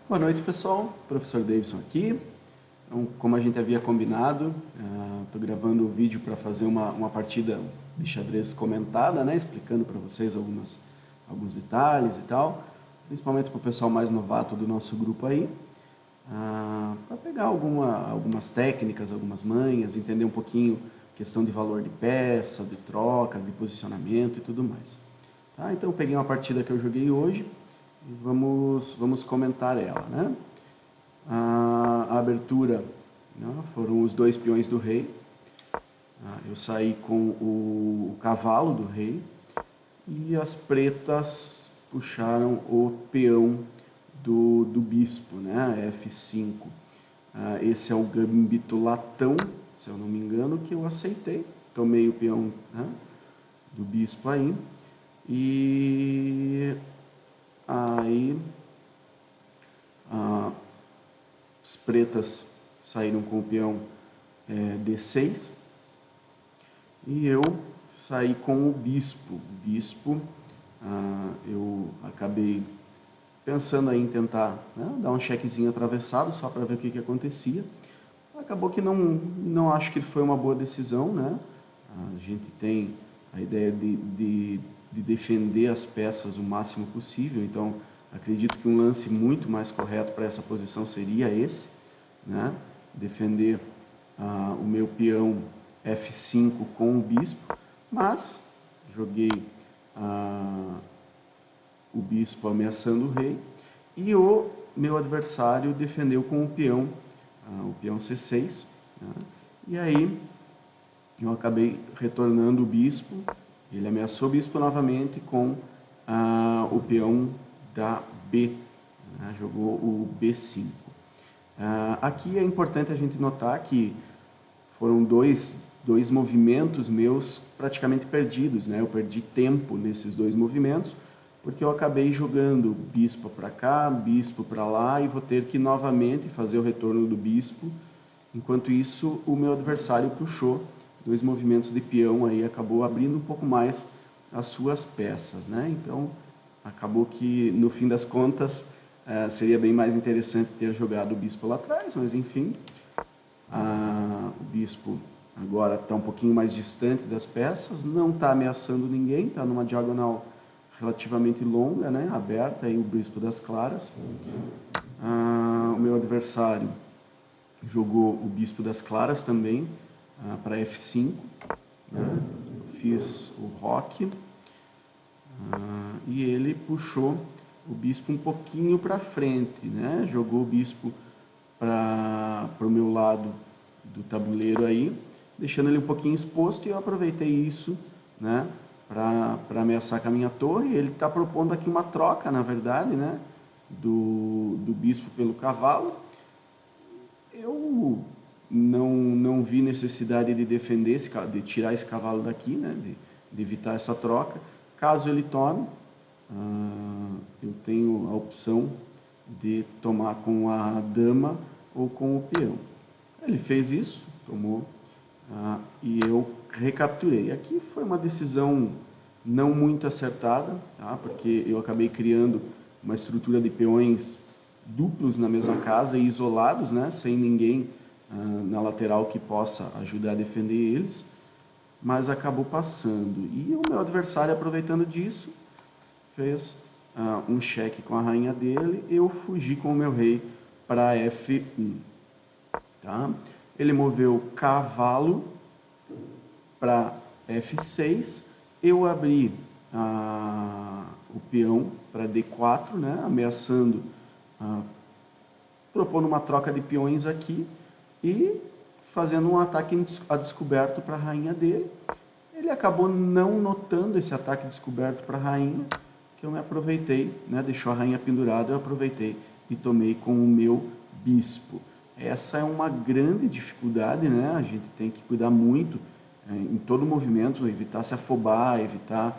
Boa noite, pessoal. Professor Davidson aqui. Então, como a gente havia combinado, estou gravando o vídeo para fazer uma partida de xadrez comentada, né? Explicando para vocês alguns detalhes e tal, principalmente para o pessoal mais novato do nosso grupo aí, para pegar algumas técnicas, algumas manhas, entender um pouquinho questão de valor de peça, de trocas, de posicionamento e tudo mais. Tá? Então, eu peguei uma partida que eu joguei hoje e vamos comentar ela, né? A abertura, né, foram os dois peões do rei. Eu saí com o cavalo do rei e as pretas puxaram o peão do bispo, né, F5. Esse é o gambito latão, se eu não me engano, que eu aceitei. Tomei o peão, né, do bispo aí. E aí as pretas saíram com o peão D6 e eu saí com o bispo. O bispo, eu acabei pensando aí em tentar, né, dar um chequezinho atravessado só para ver o que acontecia. Acabou que não acho que foi uma boa decisão, né? A gente tem a ideia de defender as peças o máximo possível, então acredito que um lance muito mais correto para essa posição seria esse, né? Defender o meu peão F5 com o bispo, mas joguei o bispo ameaçando o rei e o meu adversário defendeu com o peão C6, né? E aí eu acabei retornando o bispo, ele ameaçou o bispo novamente com o peão da B, né? Jogou o B5. Aqui é importante a gente notar que foram dois movimentos meus praticamente perdidos, né? Eu perdi tempo nesses dois movimentos, porque eu acabei jogando bispo para cá, bispo para lá, e vou ter que novamente fazer o retorno do bispo. Enquanto isso, o meu adversário puxou dois movimentos de peão aí, acabou abrindo um pouco mais as suas peças, né? Então, acabou que, no fim das contas, seria bem mais interessante ter jogado o bispo lá atrás, mas enfim, o bispo agora está um pouquinho mais distante das peças, não está ameaçando ninguém, está numa diagonal relativamente longa, né, aberta, aí o bispo das claras. O meu adversário jogou o bispo das claras também para F5, né? Fiz o roque e ele puxou o bispo um pouquinho para frente, né? Jogou o bispo para o meu lado do tabuleiro aí, deixando ele um pouquinho exposto, e eu aproveitei isso, né, para ameaçar com a minha torre. Ele está propondo aqui uma troca, na verdade, né, do bispo pelo cavalo. Eu não vi necessidade de defender, de tirar esse cavalo daqui, né, de evitar essa troca. Caso ele tome, eu tenho a opção de tomar com a dama ou com o peão. Ele fez isso, tomou, e eu recapturei. Aqui foi uma decisão não muito acertada, tá? Porque eu acabei criando uma estrutura de peões duplos na mesma casa e isolados, né? Sem ninguém na lateral que possa ajudar a defender eles, mas acabou passando. E o meu adversário, aproveitando disso, fez um cheque com a rainha dele. Eu fugi com o meu rei para F1. Tá? Ele moveu cavalo para F6. Eu abri o peão para D4, né? Ameaçando, propondo uma troca de peões aqui e fazendo um ataque a descoberto para a rainha dele. Ele acabou não notando esse ataque descoberto para a rainha, que eu me aproveitei, né? Deixou a rainha pendurada, eu aproveitei e tomei com o meu bispo. Essa é uma grande dificuldade, né? A gente tem que cuidar muito em todo movimento, evitar se afobar, evitar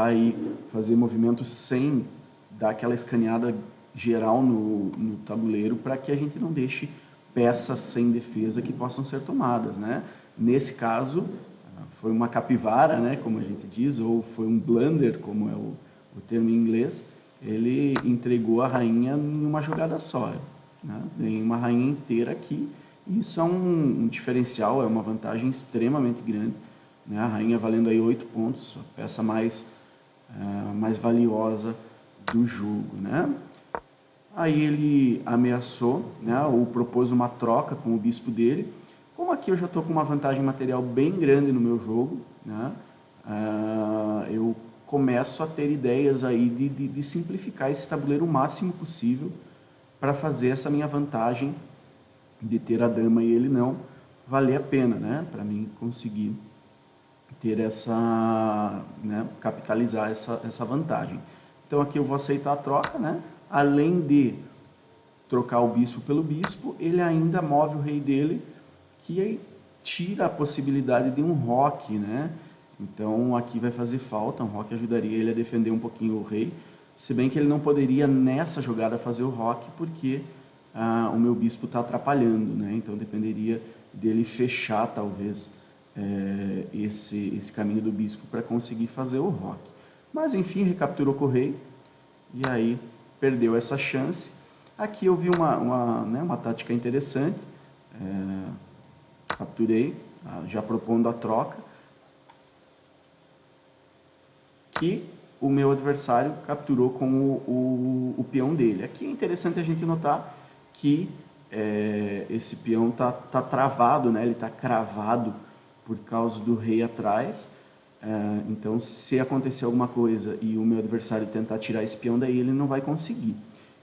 aí fazer movimentos sem dar aquela escaneada geral no tabuleiro, para que a gente não deixe peças sem defesa que possam ser tomadas, né? Nesse caso, foi uma capivara, né, como a gente diz, ou foi um blunder, como é o termo em inglês, ele entregou a rainha em uma jogada só, né? Ganhei uma rainha inteira aqui. Isso é um diferencial, é uma vantagem extremamente grande, né? A rainha valendo aí 8 pontos, a peça mais valiosa do jogo, né? Aí ele ameaçou, né, ou propôs uma troca com o bispo dele. Como aqui eu já estou com uma vantagem material bem grande no meu jogo, né, eu começo a ter ideias aí de simplificar esse tabuleiro o máximo possível para fazer essa minha vantagem de ter a dama e ele não valer a pena, né, para mim conseguir ter essa, né, capitalizar essa vantagem. Então aqui eu vou aceitar a troca, né? Além de trocar o bispo pelo bispo, ele ainda move o rei dele, que tira a possibilidade de um roque, né? Então aqui vai fazer falta, um roque ajudaria ele a defender um pouquinho o rei, se bem que ele não poderia nessa jogada fazer o roque, porque o meu bispo está atrapalhando, né? Então dependeria dele fechar talvez esse caminho do bispo para conseguir fazer o roque. Mas enfim, recapturou com o rei, e aí perdeu essa chance. Aqui eu vi uma tática interessante, capturei, já propondo a troca, que o meu adversário capturou com o peão dele. Aqui é interessante a gente notar que esse peão tá travado, né? Ele está cravado por causa do rei atrás. Então, se acontecer alguma coisa e o meu adversário tentar tirar esse peão daí, ele não vai conseguir.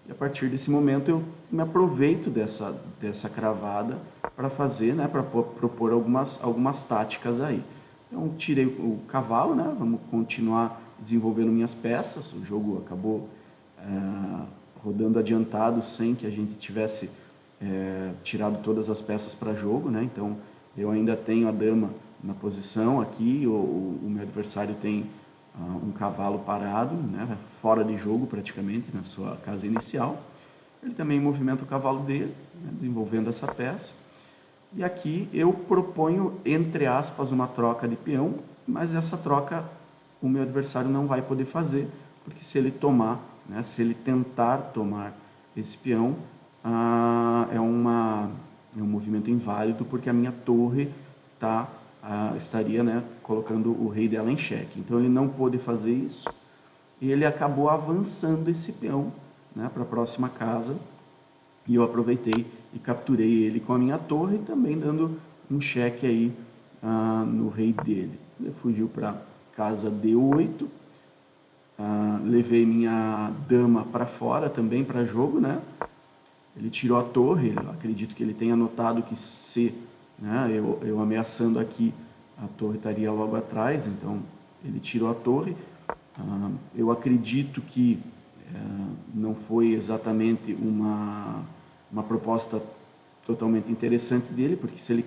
E a partir desse momento eu me aproveito dessa cravada para fazer, né, para propor algumas táticas aí. Então tirei o cavalo, né, vamos continuar desenvolvendo minhas peças. O jogo acabou rodando adiantado sem que a gente tivesse tirado todas as peças para jogo, né? Então eu ainda tenho a dama na posição aqui, o meu adversário tem um cavalo parado, né, fora de jogo praticamente, na sua casa inicial. Ele também movimenta o cavalo dele, né, desenvolvendo essa peça. E aqui eu proponho, entre aspas, uma troca de peão, mas essa troca o meu adversário não vai poder fazer, porque se ele tomar, né, se ele tentar tomar esse peão, é um movimento inválido, porque a minha torre estaria, né, colocando o rei dela em xeque. Então ele não pôde fazer isso e ele acabou avançando esse peão, né, para a próxima casa, e eu aproveitei e capturei ele com a minha torre, também dando um cheque aí no rei dele. Ele fugiu para casa D8, levei minha dama para fora também para jogo, né? Ele tirou a torre, acredito que ele tenha notado que se, né, eu ameaçando aqui, a torre estaria logo atrás, então ele tirou a torre. Eu acredito que não foi exatamente uma proposta totalmente interessante dele, porque se ele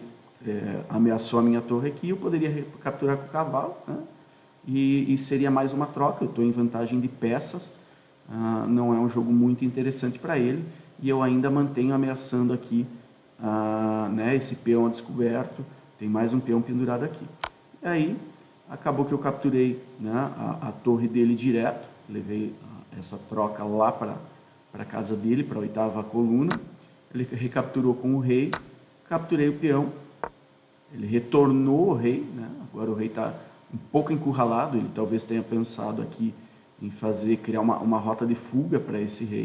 ameaçou a minha torre aqui, eu poderia capturar com o cavalo, né? E seria mais uma troca. Eu estou em vantagem de peças, não é um jogo muito interessante para ele, e eu ainda mantenho ameaçando aqui, né, esse peão a descoberto, tem mais um peão pendurado aqui. E aí acabou que eu capturei, né, a torre dele direto, levei essa troca lá para a casa dele, para a 8ª coluna. Ele recapturou com o rei, capturei o peão, ele retornou o rei, né? Agora o rei está um pouco encurralado, ele talvez tenha pensado aqui em criar uma rota de fuga para esse rei.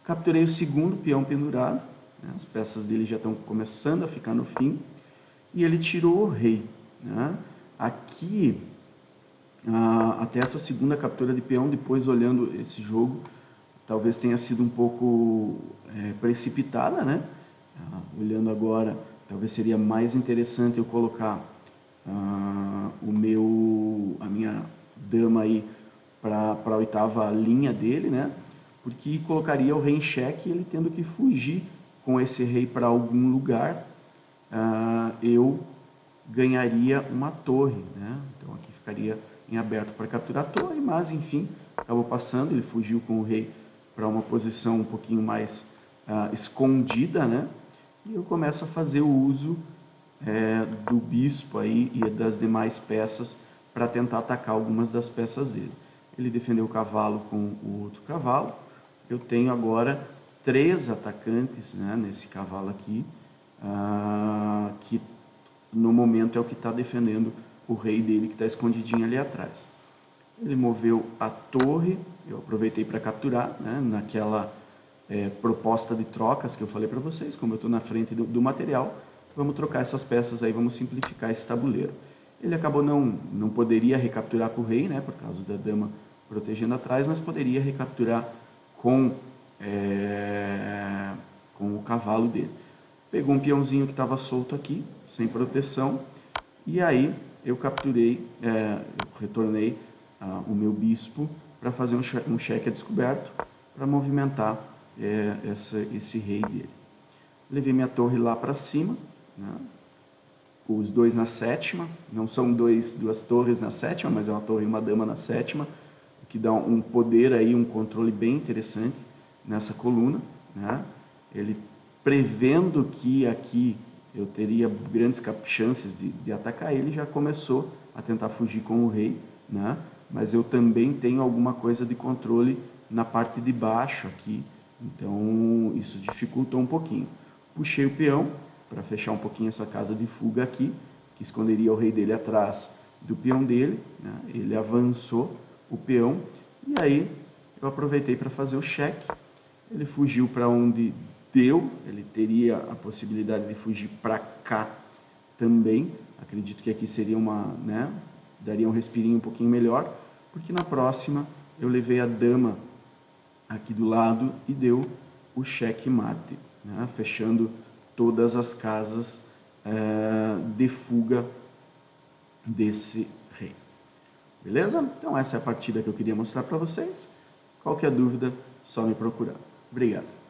Capturei o segundo peão pendurado, né? As peças dele já estão começando a ficar no fim, e ele tirou o rei, né? Aqui, até essa segunda captura de peão, depois olhando esse jogo, talvez tenha sido um pouco precipitada, né? Olhando agora, talvez seria mais interessante eu colocar a minha dama aí para a 8ª linha dele, né? Porque colocaria o rei em xeque, ele tendo que fugir com esse rei para algum lugar, eu ganharia uma torre, né? Então aqui ficaria em aberto para capturar a torre, mas enfim, acabou passando, ele fugiu com o rei para uma posição um pouquinho mais escondida, né? E eu começo a fazer o uso do bispo aí e das demais peças para tentar atacar algumas das peças dele. ele defendeu o cavalo com o outro cavalo. Eu tenho agora 3 atacantes, né, nesse cavalo aqui, que no momento é o que está defendendo o rei dele, que está escondidinho ali atrás. Ele moveu a torre, eu aproveitei para capturar, né, naquela proposta de trocas que eu falei para vocês. Como eu estou na frente do material, vamos trocar essas peças aí, vamos simplificar esse tabuleiro. Ele acabou não poderia recapturar com o rei, né, por causa da dama protegendo atrás, mas poderia recapturar com o cavalo dele. Pegou um peãozinho que estava solto aqui, sem proteção, e aí eu capturei, eu retornei o meu bispo para fazer um cheque a descoberto, para movimentar esse rei dele. Levei minha torre lá para cima, né? Os 2 na sétima, não são duas torres na sétima, mas é uma torre e uma dama na sétima, o que dá um poder aí, um controle bem interessante nessa coluna, né? Ele prevendo que aqui eu teria grandes chances de atacar, ele já começou a tentar fugir com o rei, né? Mas eu também tenho alguma coisa de controle na parte de baixo aqui, então isso dificultou um pouquinho. Puxei o peão para fechar um pouquinho essa casa de fuga aqui, que esconderia o rei dele atrás do peão dele, né? Ele avançou o peão, e aí eu aproveitei para fazer o cheque. Ele fugiu para onde deu, ele teria a possibilidade de fugir para cá também. Acredito que aqui seria né, daria um respirinho um pouquinho melhor, porque na próxima eu levei a dama aqui do lado e deu o cheque mate, né, fechando todas as casas de fuga desse rei. Beleza? Então essa é a partida que eu queria mostrar para vocês. Qualquer dúvida, só me procurar. Obrigado.